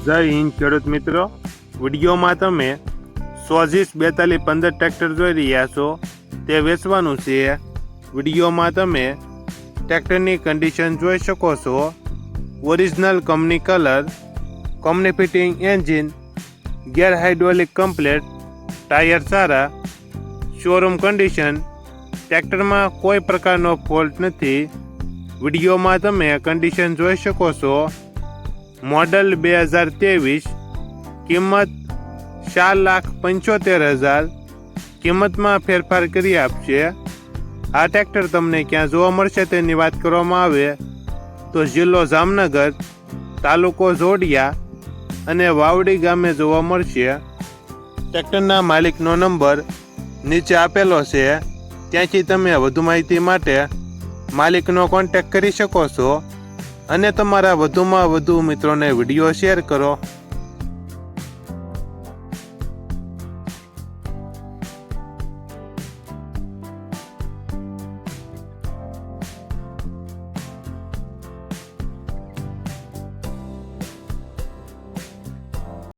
જય હિન્દ ખેડૂત મિત્રો, વિડીયોમાં તમે સ્વઝિસ 4215 ટ્રેક્ટર જોઈ રહ્યા છો તે વેચવાનું છે। વિડીયોમાં તમે ટ્રેક્ટરની કન્ડિશન જોઈ શકો છો। Original company colour, company fitting engine, gear hydraulic complete, tyre સારા, શોરૂમ કન્ડિશન, ટ્રેક્ટરમાં કોઈ પ્રકારનો ફોલ્ટ નથી। વિડીયોમાં તમે કન્ડિશન જોઈ શકો છો। મોડલ 2023, કિંમત 4,75,000, કિંમતમાં ફેરફાર કરી આપશે। આ ટ્રેક્ટર તમને ક્યાં જોવા મળશે તેની વાત કરવામાં આવે તો જિલ્લો જામનગર, તાલુકો જોડિયા અને વાવડી ગામે જોવા મળશે। ટ્રેક્ટરના માલિકનો નંબર નીચે આપેલો છે, ત્યાંથી તમે વધુ માહિતી માટે માલિકનો કોન્ટેક્ટ કરી શકો છો અને તમારા વધુમાં વધુ મિત્રોને વિડીયો શેર કરો।